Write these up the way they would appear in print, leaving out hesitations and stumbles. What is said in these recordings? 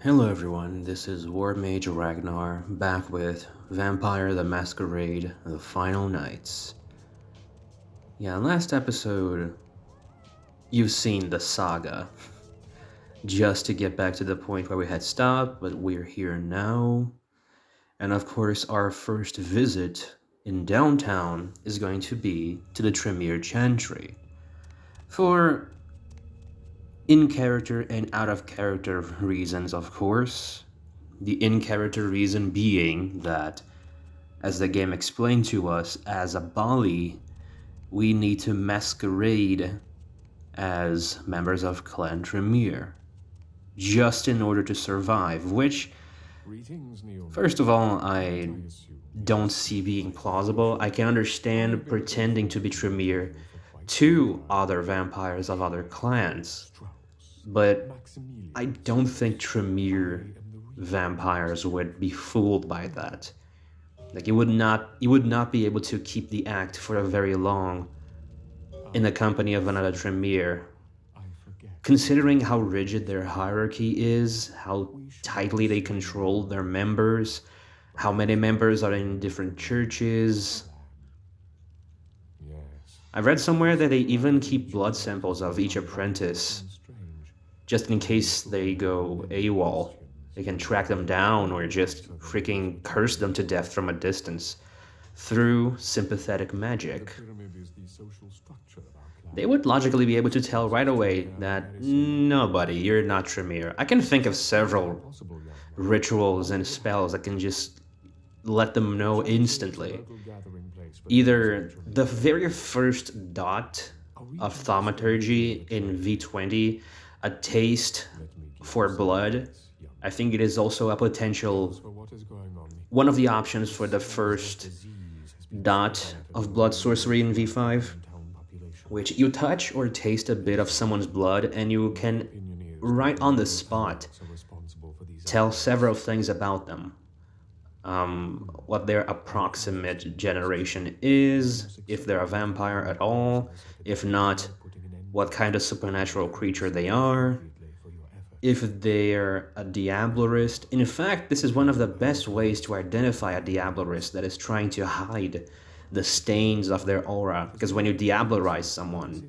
Hello everyone, this is War Mage Ragnar, back with Vampire the Masquerade, The Final Nights. Yeah, last episode, you've seen the saga. Just to get back to the point where we had stopped, but we're here now. And of course, our first visit in downtown is going to be to the Tremere Chantry. For in-character and out-of-character reasons, of course. The in-character reason being that, as the game explained to us, as a BAALI, we need to masquerade as members of Clan Tremere, just in order to survive, which, first of all, I don't see being plausible. I can understand pretending to be Tremere to other vampires of other clans, but I don't think Tremere vampires would be fooled by that. Like you would not be able to keep the act for a very long in the company of another Tremere. Considering how rigid their hierarchy is, how tightly they control their members, how many members are in different churches. I read somewhere that they even keep blood samples of each apprentice, just in case they go AWOL. They can track them down or just freaking curse them to death from a distance through sympathetic magic. They would logically be able to tell right away that, no buddy, you're not Tremere. I can think of several rituals and spells that can just let them know instantly. Either the very first dot of thaumaturgy in V20, a taste for blood. I think it is also a potential, one of the options for the first dot of blood sorcery in V5, which you touch or taste a bit of someone's blood and you can, right on the spot, tell several things about them. What their approximate generation is, if they're a vampire at all, if not, what kind of supernatural creature they are, if they're a Diablerist. In fact, this is one of the best ways to identify a Diablerist that is trying to hide the stains of their aura, because when you Diablerize someone,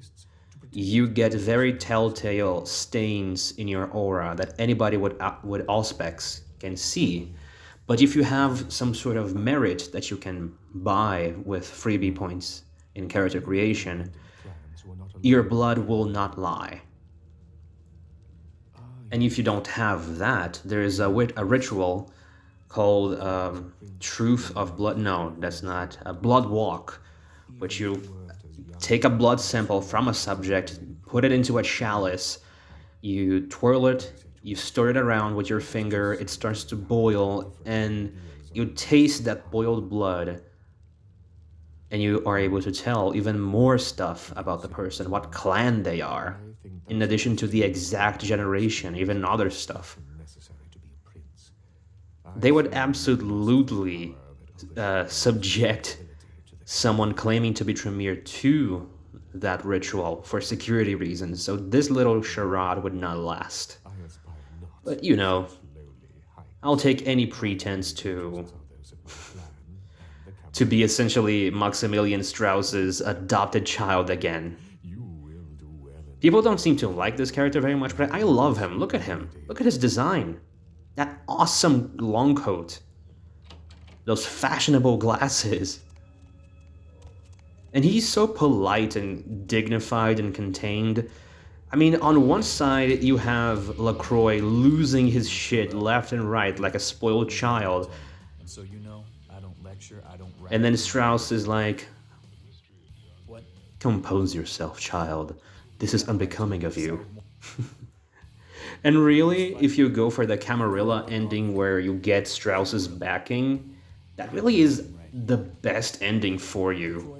you get very telltale stains in your aura that anybody with Auspex can see. But if you have some sort of merit that you can buy with freebie points in character creation, your blood will not lie. And if you don't have that, there is a ritual called Truth of Blood. No, that's not. A Blood Walk, which you take a blood sample from a subject, put it into a chalice, you twirl it, you stir it around with your finger, it starts to boil, and you taste that boiled blood, and you are able to tell even more stuff about the person, what clan they are, in addition to the exact generation, even other stuff. They would absolutely subject someone claiming to be Tremere to that ritual for security reasons, so this little charade would not last. But you know, I'll take any pretense to be essentially Maximilian Strauss's adopted child again. People don't seem to like this character very much, but I love him. Look at him. Look at his design. That awesome long coat. Those fashionable glasses. And he's so polite and dignified and contained. I mean, on one side, you have LaCroix losing his shit left and right like a spoiled child. And so you know, I don't lecture, I don't write. And then Strauss is like, compose yourself, child. This is unbecoming of you. And really, if you go for the Camarilla ending where you get Strauss's backing, that really is the best ending for you.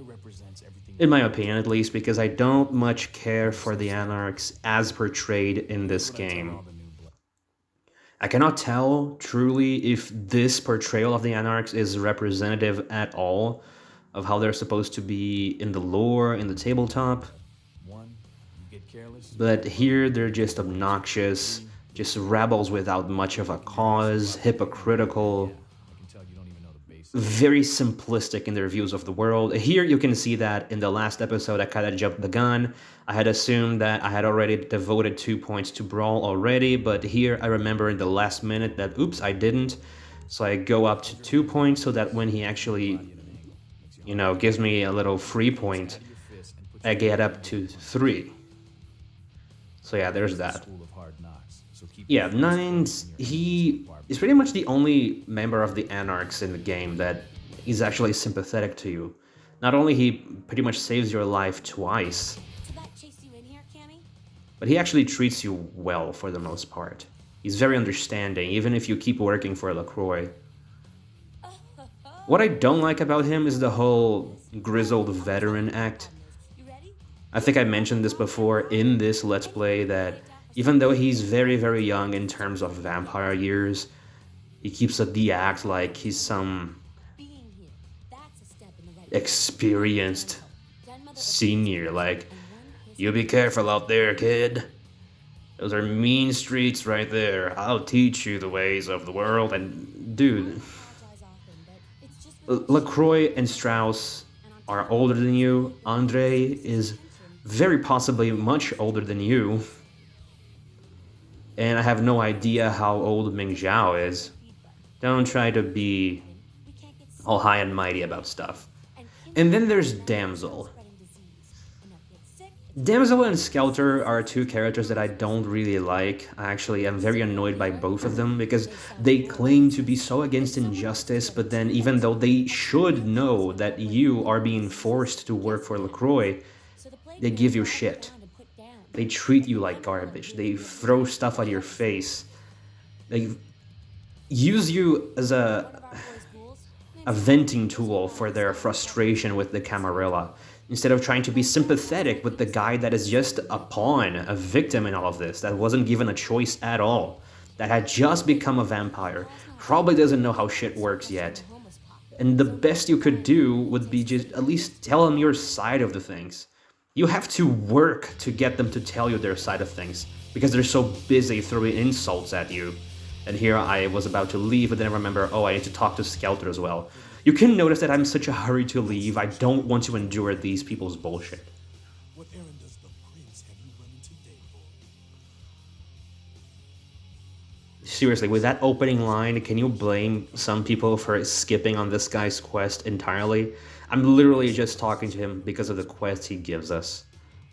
In my opinion, at least, because I don't much care for the Anarchs as portrayed in this game. I cannot tell, truly, if this portrayal of the Anarchs is representative at all of how they're supposed to be in the lore, in the tabletop. But here, they're just obnoxious, just rebels without much of a cause, hypocritical, I can tell you don't even know the basics. very simplistic in their views of the world. Here you can see that in the last episode, I kind of jumped the gun. I had assumed that I had already devoted 2 points to Brawl already, but here I remember in the last minute that, oops, I didn't. So I go up to 2 points so that when he actually, gives me a little free point, Shatter your fist and put I your get foot up down. to 3. So yeah, there's It's the that. school of hard knocks. So keep your Yeah, fingers crossed Nines, and your enemies he far is pretty much the only member of the Anarchs in the game that is actually sympathetic to you. Not only he pretty much saves your life twice, So that chased you in here, Cammy? but he actually treats you well for the most part. He's very understanding, even if you keep working for LaCroix. What I don't like about him is the whole grizzled veteran act. You ready? I think I mentioned this before in this Let's Play that even though he's very, very young in terms of vampire years, he keeps the act like he's some Being here. That's a step in the right experienced Grandmother senior. Like, and one his you be careful out there, kid. Those are mean streets right there. I'll teach you the ways of the world. And, dude, apologize often, but it's just really LaCroix and Strauss are older than you. Andre is very possibly much older than you. And I have no idea how old Ming Zhao is. Don't try to be we can't get sick all high and mighty about stuff. and And then there's Damsel. spreading disease. And if get sick, Damsel and Skelter are two characters that I don't really like. I actually am very annoyed by both of them because they claim to be so against injustice, but then even though they should know that you are being forced to work for LaCroix, so the they Plaguebearers give you were all shit. found and put down. They treat you like garbage. They throw stuff at your face. They use you as One of our boys' ghouls, a venting tool for their frustration with the Camarilla, instead of trying to be sympathetic with the guy that is just a pawn, a victim in all of this, that wasn't given a choice at all, that had just become a vampire, probably doesn't know how shit works yet. homeless pop. And the best you could do would be just at least tell them your side of the things. You have to work to get them to tell you their side of things, because they're so busy throwing insults at you. And here I was about to leave, but then I remember, oh, I need to talk to Skelter as well. You can notice that I'm in such a hurry to leave. I don't want to endure these people's bullshit. What errand does the prince have you running today, boy? Seriously, with that opening line, can you blame some people for skipping on this guy's quest entirely? I'm literally just talking to him because of the quest he gives us.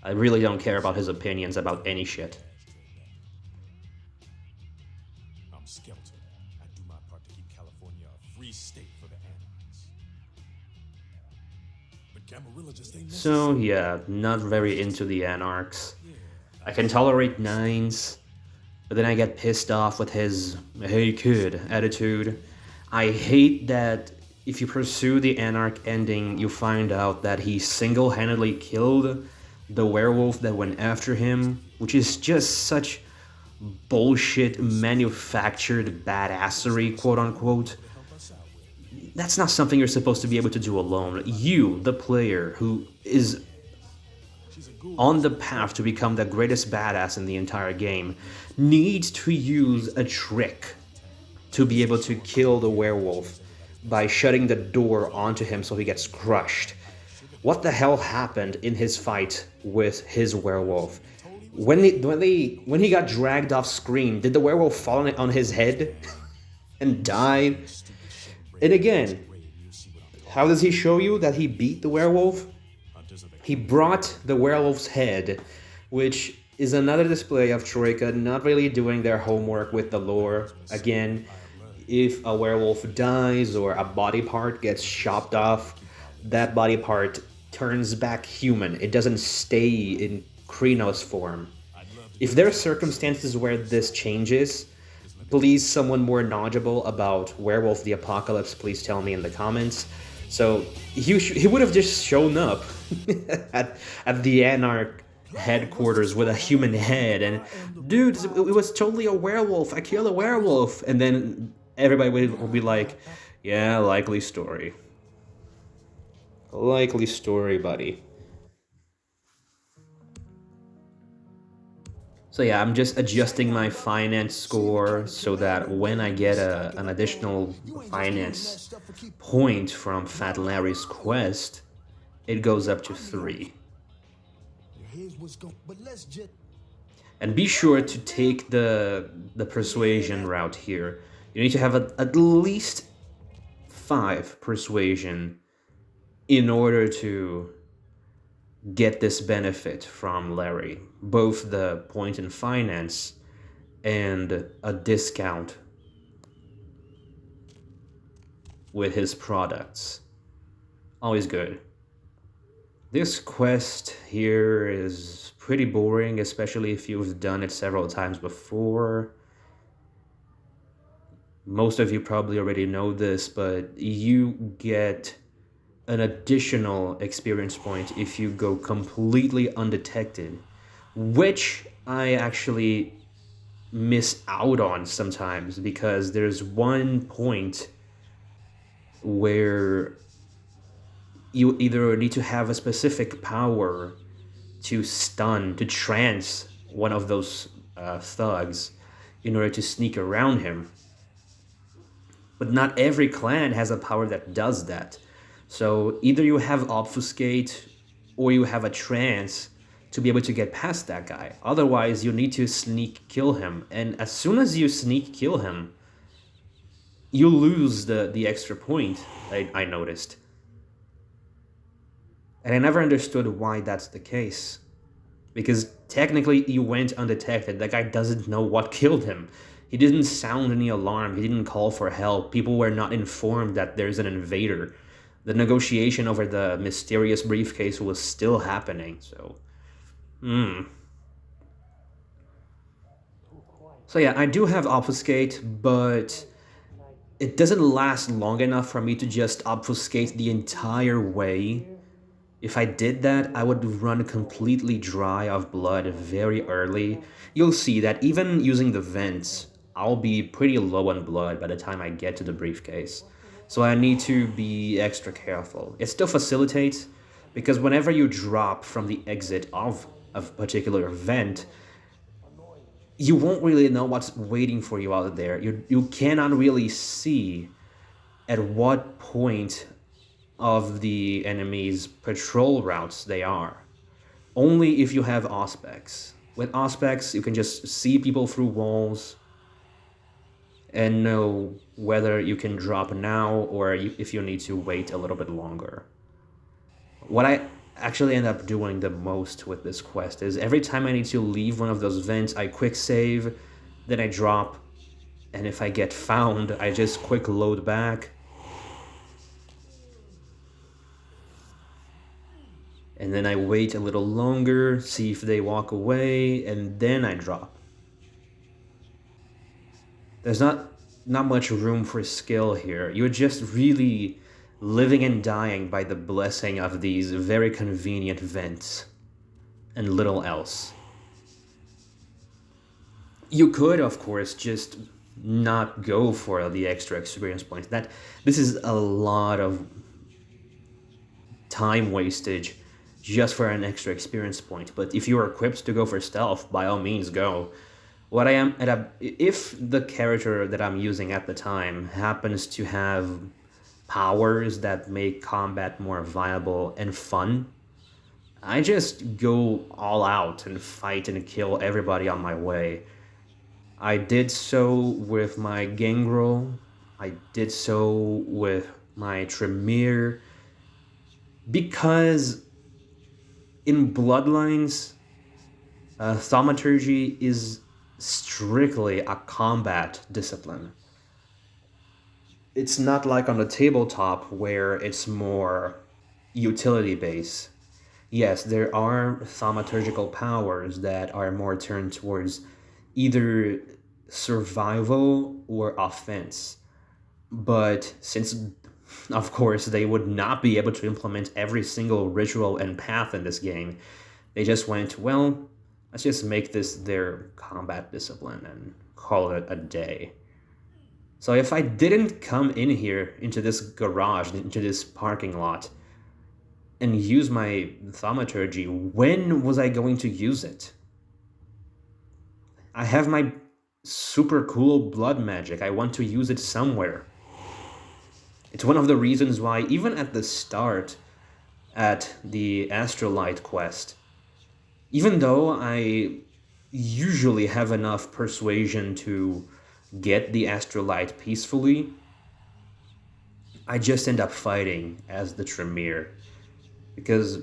I really don't care about his opinions about any shit. I'm Skelter. I do my part to keep California a free state for the anarchs. But Camarilla just ain't So yeah, not very into the Anarchs. I can tolerate Nines, but then I get pissed off with his "hey kid" attitude. I hate that if you pursue the Anarch ending, you find out that he single-handedly killed the werewolf that went after him, which is just such bullshit manufactured badassery, quote unquote. That's not something you're supposed to be able to do alone. You, the player, who is on the path to become the greatest badass in the entire game, needs to use a trick to be able to kill the werewolf by shutting the door onto him so he gets crushed. What the hell happened in his fight with his werewolf? When he got dragged off screen, did the werewolf fall on his head and die? And again, how does he show you that he beat the werewolf? He brought the werewolf's head, which is another display of Troika not really doing their homework with the lore. Again, if a werewolf dies or a body part gets chopped off, that body part turns back human. It doesn't stay in Krynos form. If there are circumstances where this changes, please, someone more knowledgeable about Werewolf the Apocalypse, please tell me in the comments. So he would have just shown up at the Anarch headquarters with a human head, and dude, it was totally a werewolf. I killed a werewolf, and then everybody will be like, yeah, likely story. Likely story, buddy. So yeah, I'm just adjusting my finance score so that when I get an additional finance point from Fat Larry's quest, it goes up to 3. And be sure to take the persuasion route here. You need to have at least 5 persuasion in order to get this benefit from Larry, both the point in finance and a discount with his products. Always good. This quest here is pretty boring, especially if you've done it several times before. Most of you probably already know this, but you get an additional experience point if you go completely undetected, which I actually miss out on sometimes because there's one point where you either need to have a specific power to stun, to trance one of those thugs in order to sneak around him. But not every clan has a power that does that. So either you have obfuscate or you have a trance to be able to get past that guy. Otherwise, you need to sneak kill him. And as soon as you sneak kill him, you lose the extra point, I noticed. And I never understood why that's the case. Because technically you went undetected. That guy doesn't know what killed him. He didn't sound any alarm. He didn't call for help. People were not informed that there's an invader. The negotiation over the mysterious briefcase was still happening, so... So yeah, I do have obfuscate, but it doesn't last long enough for me to just obfuscate the entire way. If I did that, I would run completely dry of blood very early. You'll see that even using the vents, I'll be pretty low on blood by the time I get to the briefcase. So I need to be extra careful. It still facilitates, because whenever you drop from the exit of a particular vent, you won't really know what's waiting for you out there. You cannot really see at what point of the enemy's patrol routes they are. Only if you have auspex. With auspex, you can just see people through walls and know whether you can drop now or if you need to wait a little bit longer. What I actually end up doing the most with this quest is every time I need to leave one of those vents, I quick save, then I drop, and if I get found, I just quick load back. And then I wait a little longer, see if they walk away, and then I drop. There's not much room for skill here. You're just really living and dying by the blessing of these very convenient vents, and little else. You could, of course, just not go for the extra experience points. This is a lot of time wastage just for an extra experience point. But if you're equipped to go for stealth, by all means go. If the character that I'm using at the time happens to have powers that make combat more viable and fun, I just go all out and fight and kill everybody on my way. I did so with my Gangrel, I did so with my Tremere, because in Bloodlines, thaumaturgy is strictly a combat discipline. It's not like on the tabletop where it's more utility based. Yes, there are thaumaturgical powers that are more turned towards either survival or offense. But since, of course, they would not be able to implement every single ritual and path in this game, they just went, well, let's just make this their combat discipline and call it a day. So if I didn't come in here, into this garage, into this parking lot, and use my thaumaturgy, when was I going to use it? I have my super cool blood magic. I want to use it somewhere. It's one of the reasons why, even at the start, at the Astrolite quest, even though I usually have enough persuasion to get the Astrolite peacefully, I just end up fighting as the Tremere because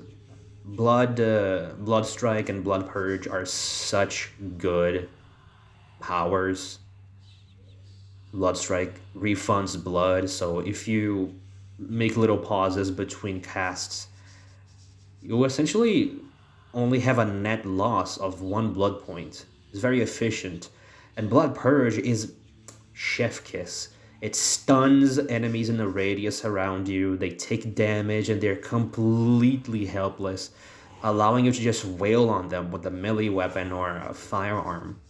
Blood Strike and Blood Purge are such good powers. Blood Strike refunds blood, so if you make little pauses between casts, you essentially only have a net loss of 1 blood point. It's very efficient. And Blood Purge is chef kiss. It stuns enemies in a radius around you, they take damage, and they're completely helpless, allowing you to just wail on them with a melee weapon or a firearm.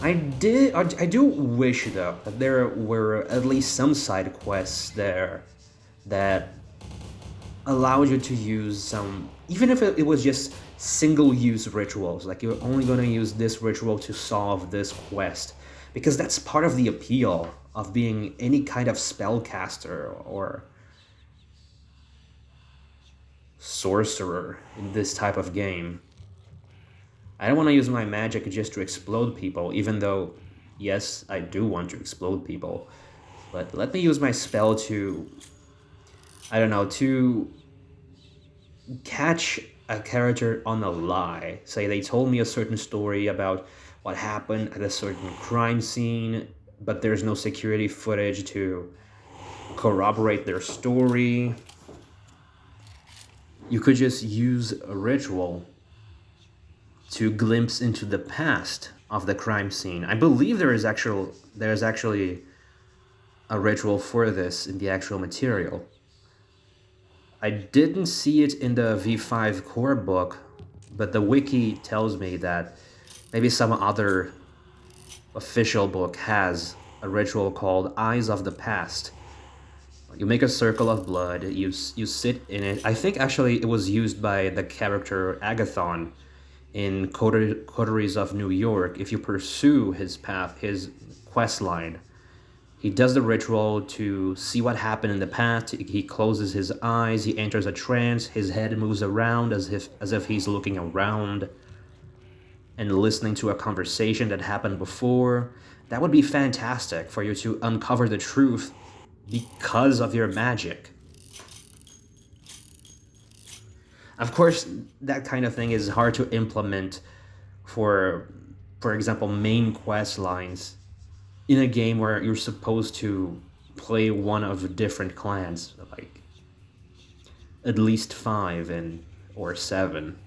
I do wish though that there were at least some side quests there that allowed you to use some, even if it was just single-use rituals, like you're only going to use this ritual to solve this quest, because that's part of the appeal of being any kind of spellcaster or sorcerer in this type of game. I don't want to use my magic just to explode people, even though, yes, I do want to explode people. But let me use my spell to, I don't know, to catch a character on a lie. Say they told me a certain story about what happened at a certain crime scene, but there's no security footage to corroborate their story. You could just use a ritual to glimpse into the past of the crime scene. I believe there's actually a ritual for this in the actual material. I didn't see it in the V5 core book, but the wiki tells me that maybe some other official book has a ritual called Eyes of the Past. You make a circle of blood, you sit in it. I think actually it was used by the character Agathon in Coteries of New York. If you pursue his path, his quest line, he does the ritual to see what happened in the past. He closes his eyes, he enters a trance, his head moves around as if he's looking around and listening to a conversation that happened before. That would be fantastic for you to uncover the truth because of your magic. Of course, that kind of thing is hard to implement for example, main quest lines in a game where you're supposed to play one of different clans, like at least 5 or 7.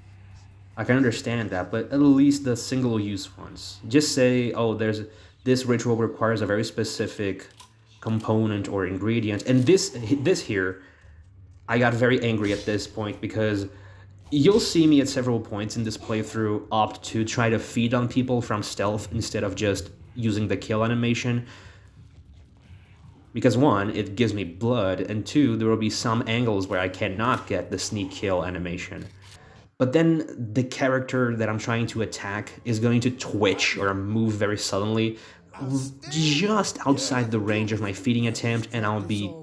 I can understand that, but at least the single-use ones. Just say, oh, this ritual requires a very specific component or ingredient, and this here, I got very angry at this point because you'll see me at several points in this playthrough opt to try to feed on people from stealth instead of just using the kill animation. Because 1, it gives me blood, and 2, there will be some angles where I cannot get the sneak kill animation. But then the character that I'm trying to attack is going to twitch or move very suddenly just outside the range of my feeding attempt, and I'll be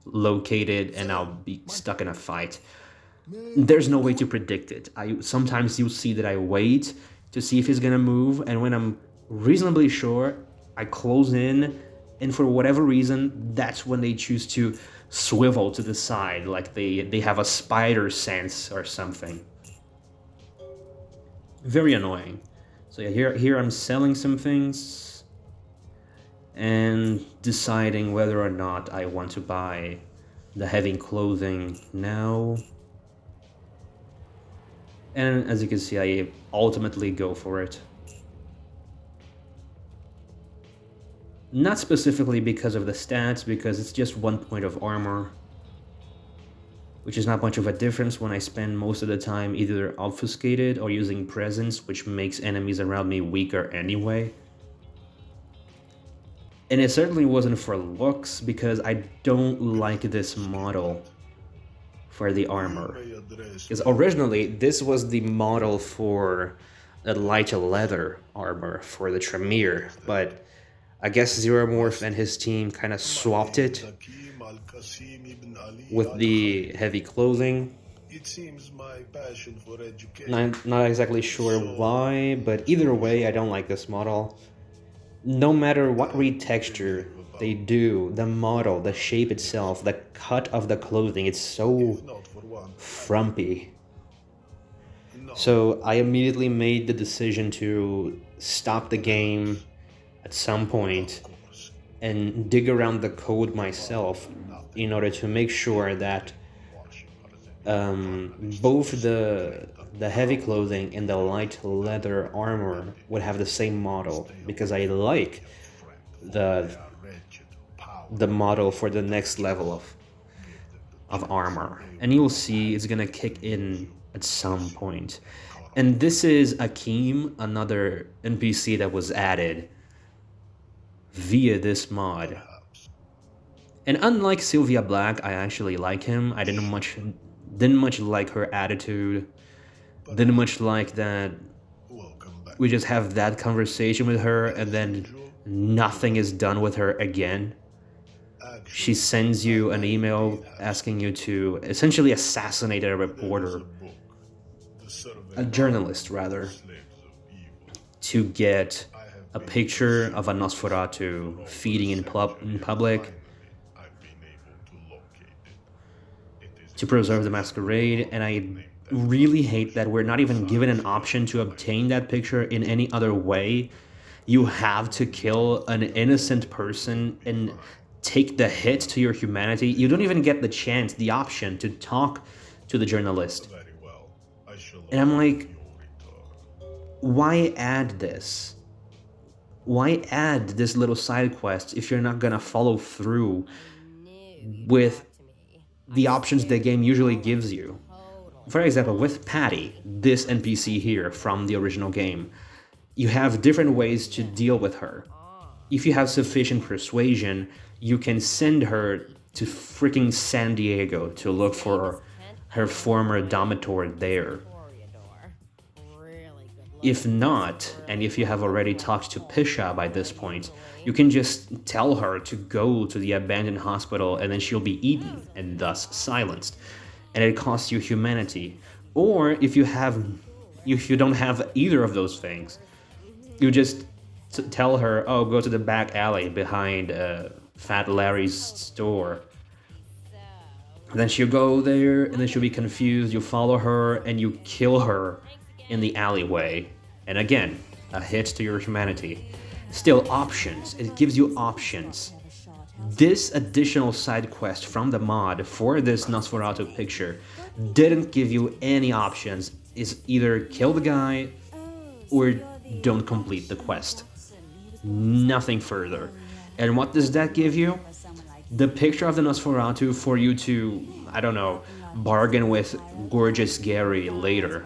located and I'll be stuck in a fight. There's no way to predict it. Sometimes you'll see that I wait to see if he's gonna move, and when I'm reasonably sure, I close in, and for whatever reason, that's when they choose to swivel to the side, like they have a spider sense or something. Very annoying. So yeah, here I'm selling some things and deciding whether or not I want to buy the heavy clothing now. And as you can see, I ultimately go for it. Not specifically because of the stats, because it's just 1 point of armor, which is not much of a difference when I spend most of the time either obfuscated or using presence, which makes enemies around me weaker anyway. And it certainly wasn't for looks, because I don't like this model for the armor. Because originally, this was the model for the light leather armor for the Tremere, but I guess Zeromorph and his team kind of swapped it with the heavy clothing. It seems my passion for education. Not exactly sure why, but either way, I don't like this model. No matter what retexture they do, the model, the shape itself, the cut of the clothing, it's so Not for one. frumpy. So I immediately made the decision to stop the game at some point and dig around the code myself in order to make sure that both the heavy clothing and the light leather armor would have the same model, because I like the model for the next level of armor, and you'll see it's gonna kick in at some point. And this is Akeem, another NPC that was added via this mod. And unlike Sylvia Black, I actually like him. I didn't much like her attitude. Didn't much like that we just have that conversation with her and then nothing is done with her again. She sends you an email asking you to essentially assassinate a reporter, a journalist rather, to get a picture of a Nosferatu feeding in public to preserve the masquerade. And I really hate that we're not even given an option to obtain that picture in any other way. You have to kill an innocent person and take the hit to your humanity. You don't even get the chance, the option to talk to the journalist. Very well. I shall And I'm like, await your return. why add this? Why add this little side quest if you're not gonna follow through with the options the game usually gives you? For example, with Patty, this NPC here from the original game, you have different ways to deal with her. If you have sufficient persuasion, you can send her to freaking San Diego to look for her former domator there. If not, and if you have already talked to Pisha by this point, you can just tell her to go to the abandoned hospital and then she'll be eaten and thus silenced. And it costs you humanity. Or if you don't have either of those things, you just tell her, oh, go to the back alley behind Fat Larry's store. And then she'll go there, and then she'll be confused. You follow her, and you kill her in the alleyway. And again, a hit to your humanity. Still, options. It gives you options. This additional side quest from the mod for this Nosferatu picture didn't give you any options. It's either kill the guy or don't complete the quest. Nothing further. And what does that give you? The picture of the Nosferatu for you to, I don't know, bargain with Gorgeous Gary later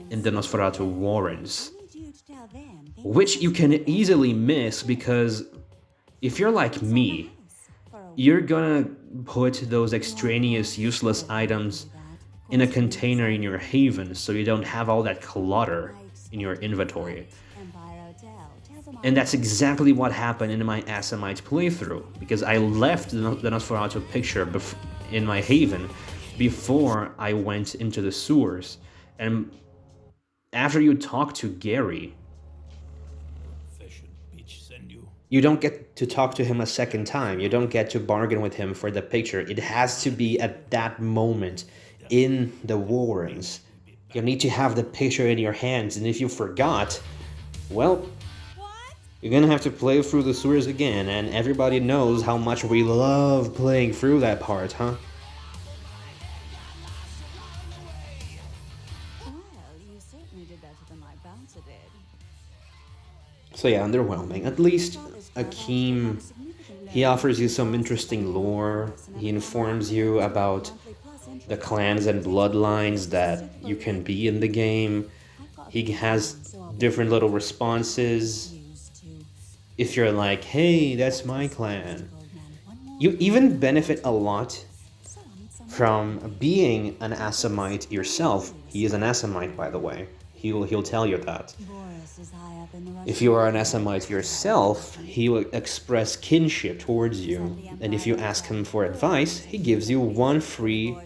in the Nosferatu Warrens. Which you can easily miss because if you're like me, you're gonna put those extraneous useless items in a container in your haven so you don't have all that clutter in your inventory. And that's exactly what happened in my Assamite playthrough, because I left the Nosferatu picture in my haven before I went into the sewers. And after you talk to Gary, you don't get to talk to him a second time. You don't get to bargain with him for the picture. It has to be at that moment in the Warrens. You need to have the picture in your hands, and if you forgot, well, you're gonna have to play through the sewers again, and everybody knows how much we love playing through that part, huh? Well, you certainly did better than my bouncer did. So yeah, underwhelming. At least Akeem, he offers you some interesting lore. He informs you about the clans and bloodlines that you can be in the game. He has different little responses. If you're like, hey, that's my clan. You even benefit a lot from being an Assamite yourself. He is an Assamite, by the way. He'll tell you that. Boris is high up in the If you are an Assamite yourself, he will express kinship towards you, and if you ask him for advice, he gives you 1 free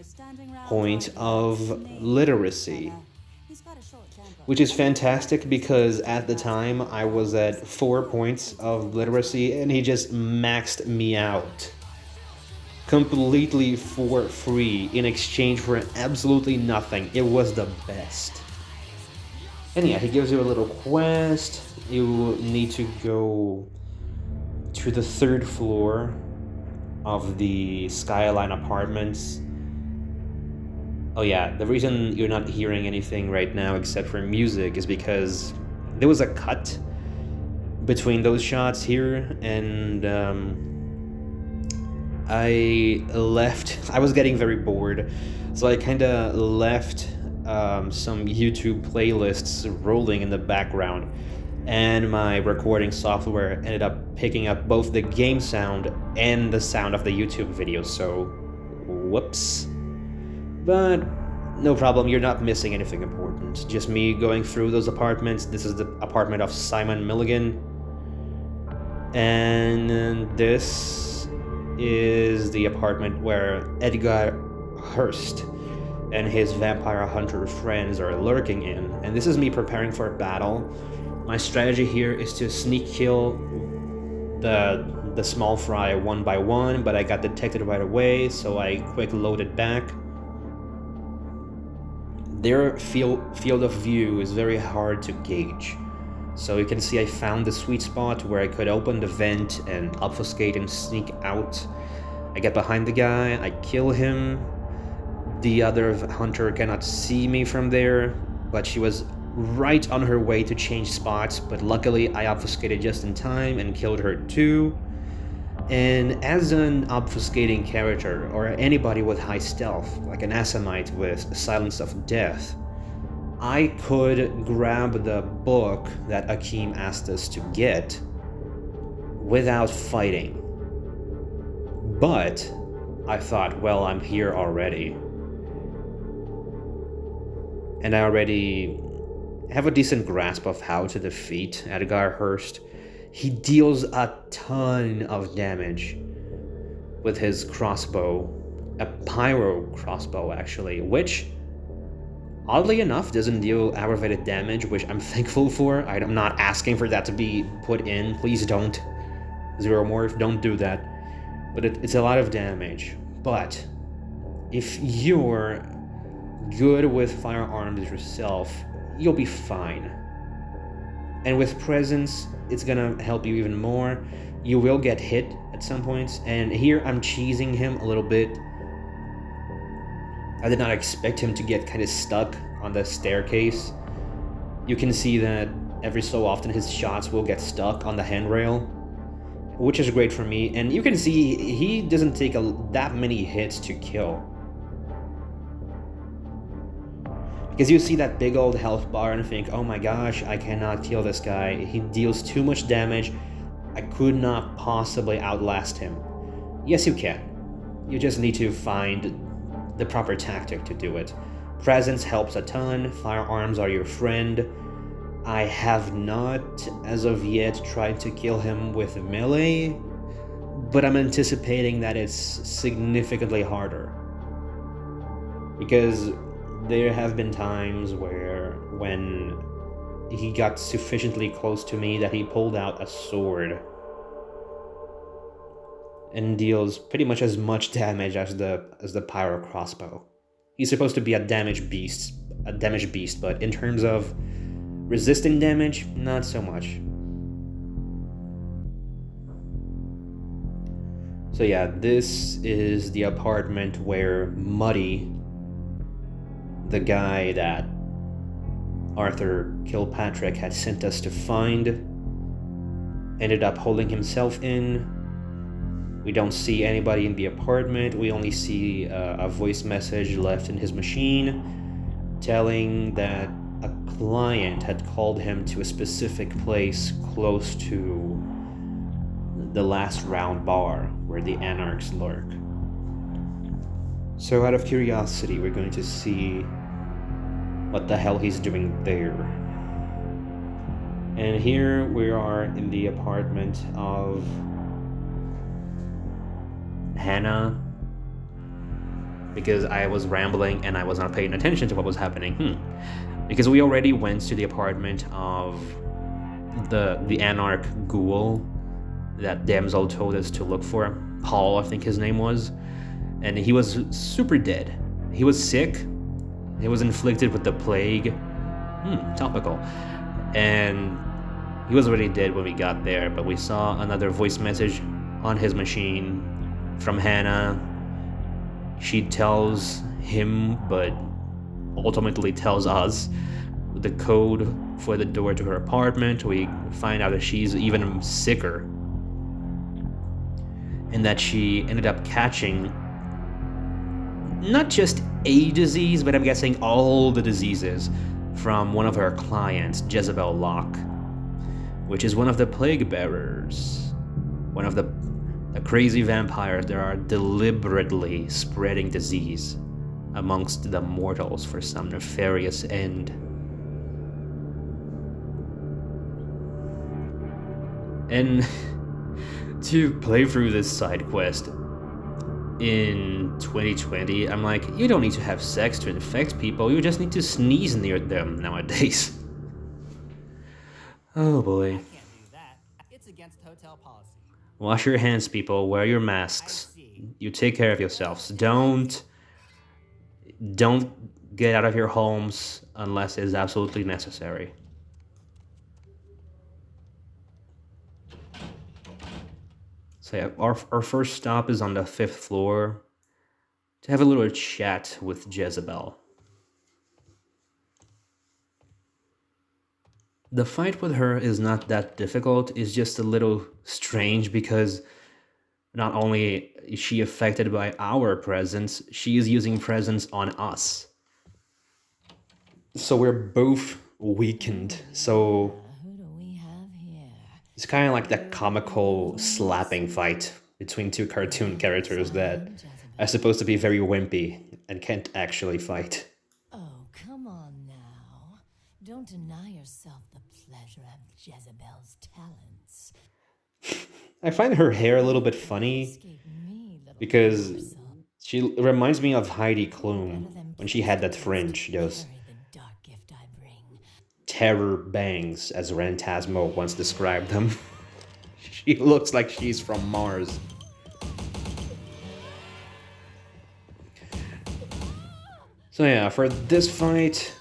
point of literacy, He's got a short temper. which is fantastic because at the time I was at 4 points of literacy and he just maxed me out completely for free in exchange for absolutely nothing. It was the best. And yeah, he gives you a little quest. You need to go to the 3rd floor of the Skyline Apartments. Oh yeah, the reason you're not hearing anything right now except for music is because there was a cut between those shots here, and I left. I was getting very bored, so I kind of left some YouTube playlists rolling in the background, and my recording software ended up picking up both the game sound and the sound of the YouTube video, so whoops. But no problem, you're not missing anything important. Just me going through those apartments. This is the apartment of Simon Milligan. And this is the apartment where Edgar Hurst and his vampire hunter friends are lurking in. And this is me preparing for a battle. My strategy here is to sneak kill the small fry 1 by 1, but I got detected right away, so I quick loaded back. Their field of view is very hard to gauge. So you can see I found the sweet spot where I could open the vent and obfuscate and sneak out. I get behind the guy, I kill him. The other hunter cannot see me from there, but she was right on her way to change spots, but luckily I obfuscated just in time and killed her too. And as an obfuscating character, or anybody with high stealth, like an Assamite with Silence of Death, I could grab the book that Akeem asked us to get without fighting. But I thought, well, I'm here already. And I already have a decent grasp of how to defeat Edgar Hurst. He deals a ton of damage with his crossbow, a pyro crossbow actually, which oddly enough doesn't deal aggravated damage, which I'm thankful for. I'm not asking for that to be put in, please don't. Zero Morph, don't do that. But it's a lot of damage. But if you're good with firearms yourself, you'll be fine. And with presence, it's gonna help you even more. You will get hit at some points, and here I'm cheesing him a little bit. I did not expect him to get kind of stuck on the staircase. You can see that every so often his shots will get stuck on the handrail, which is great for me. And you can see he doesn't take that many hits to kill. Because you see that big old health bar and think, oh my gosh, I cannot kill this guy. He deals too much damage. I could not possibly outlast him. Yes, you can. You just need to find the proper tactic to do it. Presence helps a ton. Firearms are your friend. I have not, as of yet, tried to kill him with melee, but I'm anticipating that it's significantly harder. Because there have been times when he got sufficiently close to me that he pulled out a sword and deals pretty much as much damage as the pyro crossbow. He's supposed to be a damage beast, but in terms of resisting damage, not so much. So yeah, this is the apartment where Muddy, the guy that Arthur Kilpatrick had sent us to find, ended up holding himself in. We don't see anybody in the apartment. We only see a voice message left in his machine telling that a client had called him to a specific place close to the last round bar where the Anarchs lurk. So out of curiosity, we're going to see what the hell he's doing there. And here we are in the apartment of Hannah, because I was rambling and I was not paying attention to what was happening. Because we already went to the apartment of the Anarch Ghoul that Damsel told us to look for. Paul, I think his name was. And he was super dead. He was sick. He was inflicted with the plague. Topical. And he was already dead when we got there, but we saw another voice message on his machine from Hannah. She tells him, but ultimately tells us, the code for the door to her apartment. We find out that she's even sicker, and that she ended up catching not just a disease, but I'm guessing all the diseases from one of her clients, Jezebel Locke, which is one of the Plaguebearers, one of the crazy vampires that are deliberately spreading disease amongst the mortals for some nefarious end. And to play through this side quest in 2020, I'm like, you don't need to have sex to infect people, you just need to sneeze near them nowadays. Oh boy. Can't do that. It's against hotel policy. Wash your hands, people, wear your masks. You take care of yourselves. Don't get out of your homes unless it's absolutely necessary. So yeah, our first stop is on the 5th floor to have a little chat with Jezebel. The fight with her is not that difficult, it's just a little strange because not only is she affected by our presence, she is using presence on us. So we're both weakened, so Who do we have here? it's kind of like that comical slapping fight between two cartoon characters that are supposed to be very wimpy and can't actually fight. Oh, come on now. Don't deny yourself the pleasure of Jezebel's talents. I find her hair a little bit funny Escape me, little because morsel. she reminds me of Heidi Klum Better than when she had that Pestilence fringe, to those carry the dark gift I bring. terror bangs, as Rantasmo once described them. She looks like she's from Mars. So yeah, for this fight,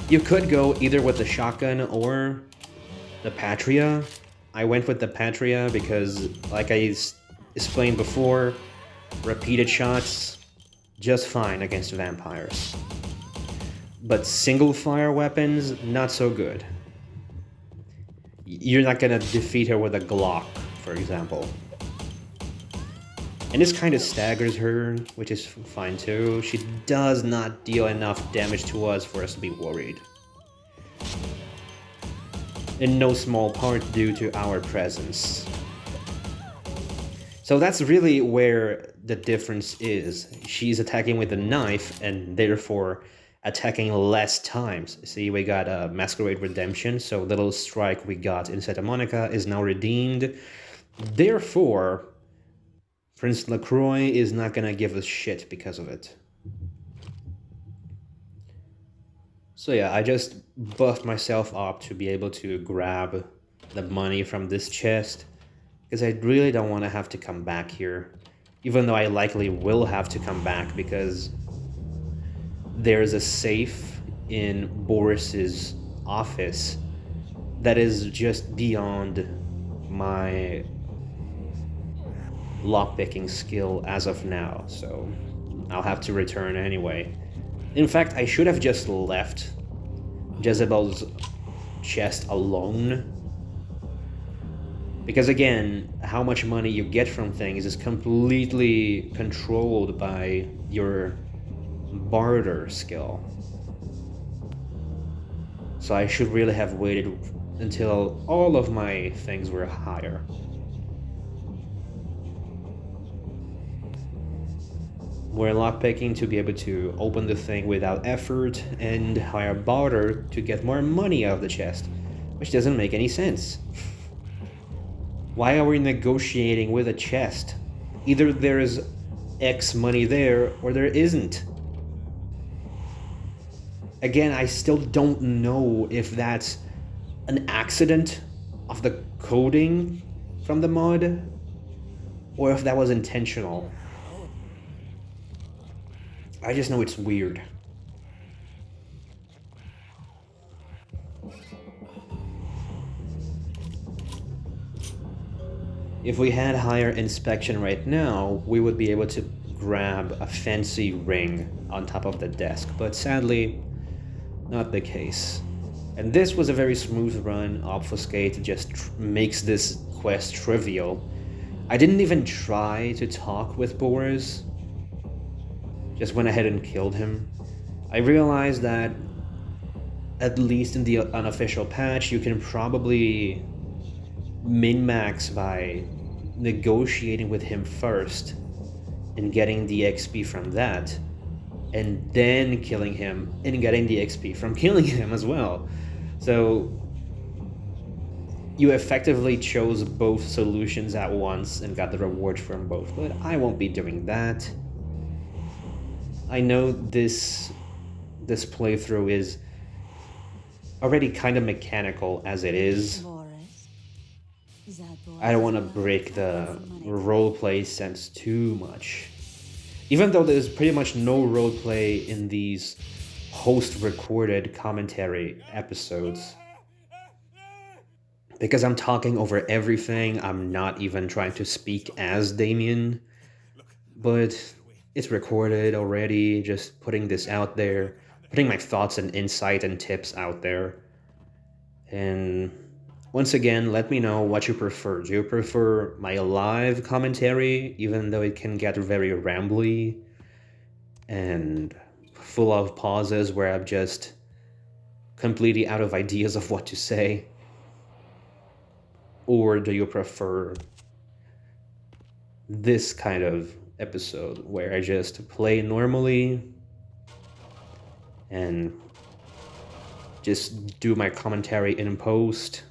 you could go either with the shotgun or the Patria. I went with the Patria because, like I explained before, repeated shots, just fine against vampires. But single fire weapons, not so good. You're not gonna defeat her with a Glock, for example. And this kind of staggers her, which is fine too. She does not deal enough damage to us for us to be worried. In no small part due to our presence. So that's really where the difference is. She's attacking with a knife and therefore attacking less times. See, we got a Masquerade Redemption, so the little strike we got in Santa Monica is now redeemed. Therefore, Prince LaCroix is not gonna give us shit because of it. So yeah, I just buffed myself up to be able to grab the money from this chest, because I really don't want to have to come back here, even though I likely will have to come back because there's a safe in Boris's office that is just beyond my lockpicking skill as of now, so I'll have to return anyway. In fact, I should have just left Jezebel's chest alone. Because again, how much money you get from things is completely controlled by your barter skill. So I should really have waited until all of my things were higher. we're lockpicking to be able to open the thing without effort and hire a barter to get more money out of the chest, which doesn't make any sense. Why are we negotiating with a chest? Either there's X money there or there isn't. Again, I still don't know if that's an accident of the coding from the mod or if that was intentional. I just know it's weird. If we had higher inspection right now, we would be able to grab a fancy ring on top of the desk, but sadly, not the case. And this was a very smooth run. Obfuscate just makes this quest trivial. I didn't even try to talk with Boris. Just went ahead and killed him. I realized that, at least in the unofficial patch, you can probably min-max by negotiating with him first and getting the XP from that, and then killing him and getting the XP from killing him as well. So you effectively chose both solutions at once and got the reward from both, but I won't be doing that. I know this playthrough is already kind of mechanical as it is. I don't want to break the roleplay sense too much. Even though there's pretty much no roleplay in these host-recorded commentary episodes. Because I'm talking over everything, I'm not even trying to speak as Damien. But it's recorded already, just putting this out there, putting my thoughts and insight and tips out there. And once again, let me know what you prefer. Do you prefer my live commentary, even though it can get very rambly and full of pauses where I'm just completely out of ideas of what to say? Or do you prefer this kind of episode where I just play normally and just do my commentary in post,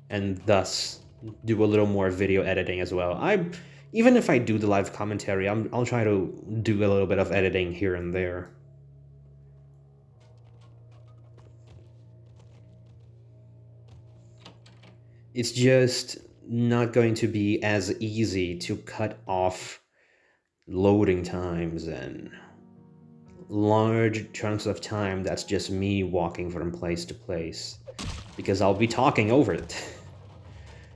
and thus do a little more video editing as well? Even if I do the live commentary, I'll try to do a little bit of editing here and there. It's just not going to be as easy to cut off loading times and large chunks of time that's just me walking from place to place, because I'll be talking over it,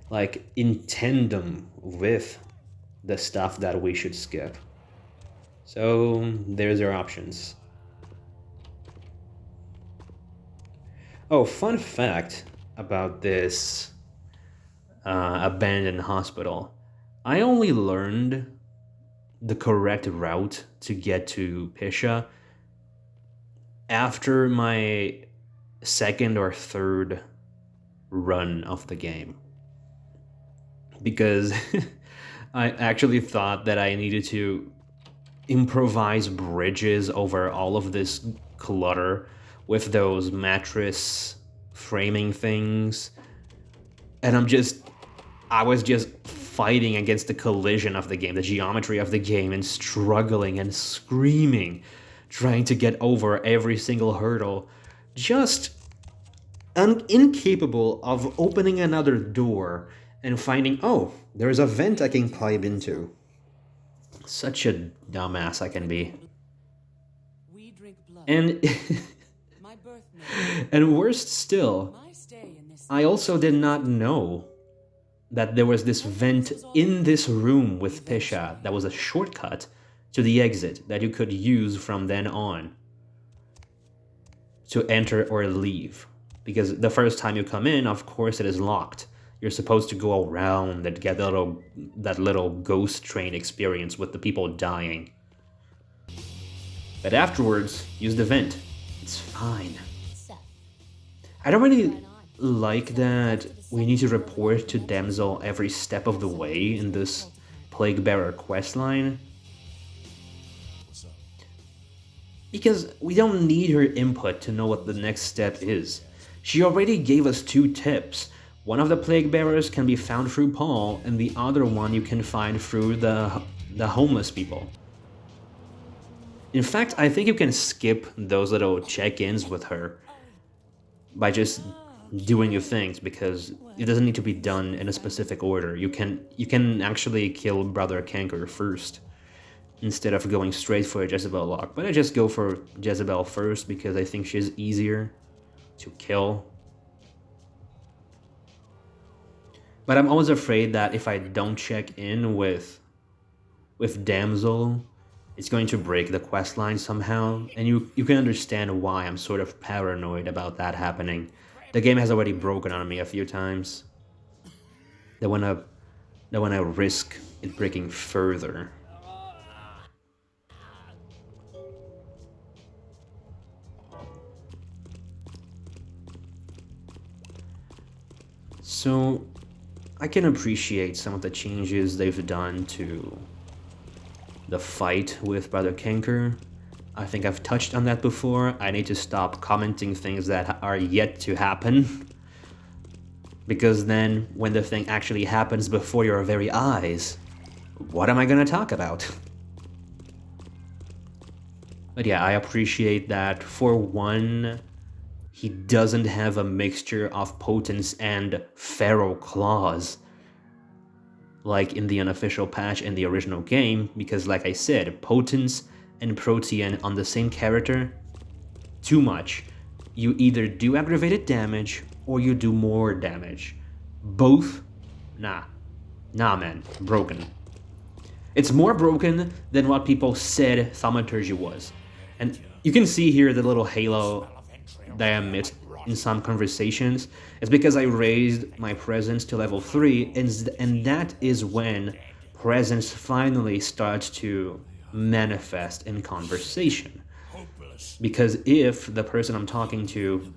like in tandem with the stuff that we should skip. So there's your options. Oh, fun fact about this abandoned hospital. I only learned the correct route to get to Pisha after my second or third run of the game, because I actually thought that I needed to improvise bridges over all of this clutter with those mattress framing things, and I was just fighting against the collision of the game, the geometry of the game, and struggling and screaming, trying to get over every single hurdle, just incapable of opening another door and finding, oh, there's a vent I can climb into. Such a dumbass I can be. We drink blood. And My birth name. and worst still, My stay in this I also did not know that there was this vent in this room with Pisha that was a shortcut to the exit that you could use from then on to enter or leave. Because the first time you come in, of course, it is locked. You're supposed to go around and get that little ghost train experience with the people dying. But afterwards, use the vent. It's fine. I don't really like that we need to report to Damsel every step of the way in this Plaguebearer questline. Because we don't need her input to know what the next step is. She already gave us 2 tips. One of the Plaguebearers can be found through Paul, and the other one you can find through the homeless people. In fact, I think you can skip those little check-ins with her by just doing your things, because it doesn't need to be done in a specific order. You can actually kill Brother Canker first, instead of going straight for a Jezebel lock. But I just go for Jezebel first because I think she's easier to kill. But I'm always afraid that if I don't check in with Damsel, it's going to break the questline somehow. And you can understand why I'm sort of paranoid about that happening. The game has already broken on me a few times. Don't wanna risk it breaking further. So, I can appreciate some of the changes they've done to the fight with Brother Canker. I think I've touched on that before. I need to stop commenting things that are yet to happen. Because then, when the thing actually happens before your very eyes, what am I gonna talk about? But yeah, I appreciate that. For one, he doesn't have a mixture of potence and feral claws like in the unofficial patch in the original game, because like I said, potence and protean on the same character, too much. You either do aggravated damage or you do more damage. Both? Nah man, broken. It's more broken than what people said thaumaturgy was. And you can see here the little halo that I emit in some conversations. It's because I raised my presence to level 3, and that is when presence finally starts to manifest in conversation. Because if the person I'm talking to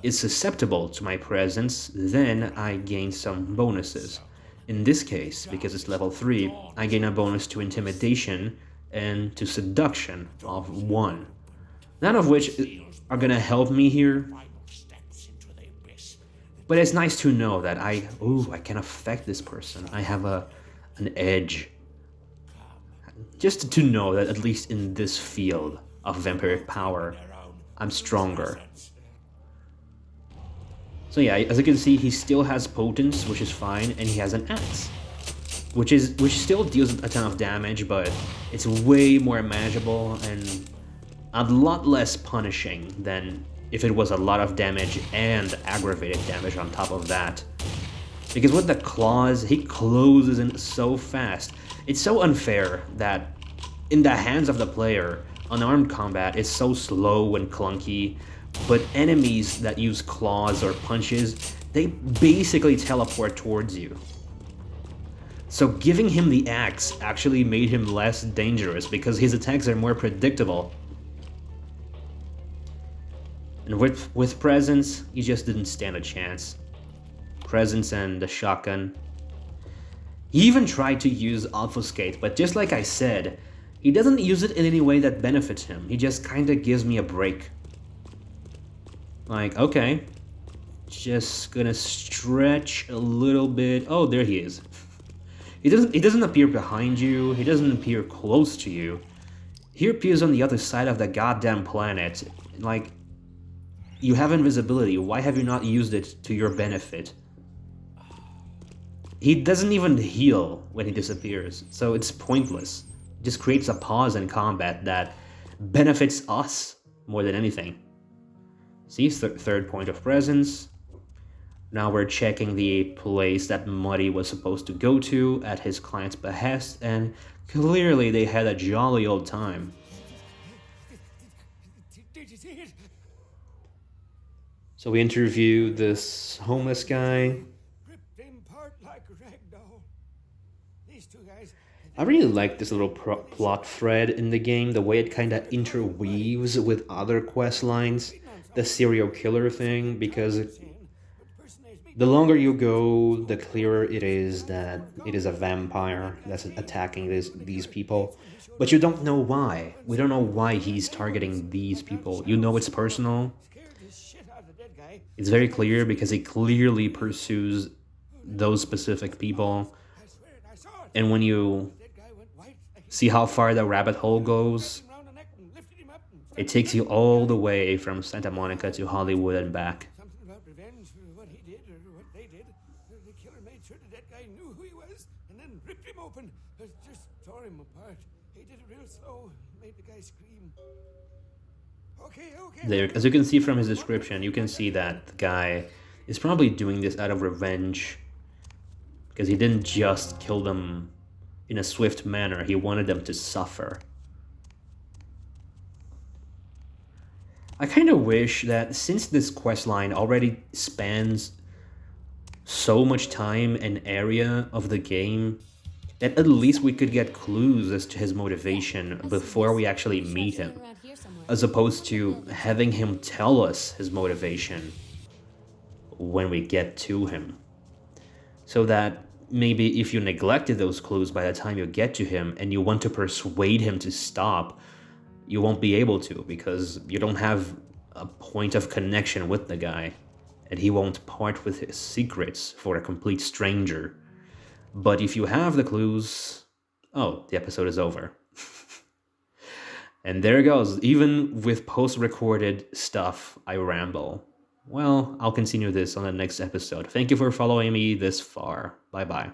is susceptible to my presence, then I gain some bonuses. In this case, because it's level 3, I gain a bonus to intimidation and to seduction of 1. None of which are gonna help me here. But it's nice to know that I can affect this person. I have an edge. Just to know that at least in this field of vampiric power, I'm stronger. So yeah, as you can see, he still has potence, which is fine, and he has an axe, which still deals a ton of damage, but it's way more manageable and a lot less punishing than if it was a lot of damage and aggravated damage on top of that. Because with the claws, he closes in so fast. It's so unfair that in the hands of the player, unarmed combat is so slow and clunky, but enemies that use claws or punches, they basically teleport towards you. So giving him the axe actually made him less dangerous because his attacks are more predictable. And with presence, he just didn't stand a chance. Presence and the shotgun. He even tried to use obfuscate, but just like I said, he doesn't use it in any way that benefits him. He just kinda gives me a break. Like, okay, just gonna stretch a little bit. Oh, there he is. He doesn't appear behind you. He doesn't appear close to you. He appears on the other side of the goddamn planet. Like, you have invisibility. Why have you not used it to your benefit? He doesn't even heal when he disappears, so it's pointless. It just creates a pause in combat that benefits us more than anything. See, third point of presence. Now we're checking the place that Muddy was supposed to go to at his client's behest, and clearly they had a jolly old time. Did you see it? So we interview this homeless guy. Ripped him apart like a rag doll. These two guys. I really like this little plot thread in the game, the way it kind of interweaves with other quest lines, the serial killer thing, because The longer you go, the clearer it is that it is a vampire that's attacking these people. But you don't know why. We don't know why he's targeting these people. You know it's personal. It's very clear because he clearly pursues those specific people. And when you see how far the rabbit hole goes, it takes you all the way from Santa Monica to Hollywood and back. Something about revenge for what he did or what they did. The killer made sure the dead guy knew who he was and then ripped him open. Just tore him apart. He did it real slow. Made the guy scream. Okay. There, as you can see from his description, you can see that the guy is probably doing this out of revenge. Because he didn't just kill them in a swift manner. He wanted them to suffer. I kind of wish that since this questline already spans so much time and area of the game, that at least we could get clues as to his motivation before we actually meet him, as opposed to having him tell us his motivation when we get to him. So that maybe if you neglected those clues by the time you get to him and you want to persuade him to stop, you won't be able to because you don't have a point of connection with the guy, and he won't part with his secrets for a complete stranger. But if you have the clues, oh, the episode is over. And there it goes. Even with post-recorded stuff, I ramble. Well, I'll continue this on the next episode. Thank you for following me this far. Bye-bye.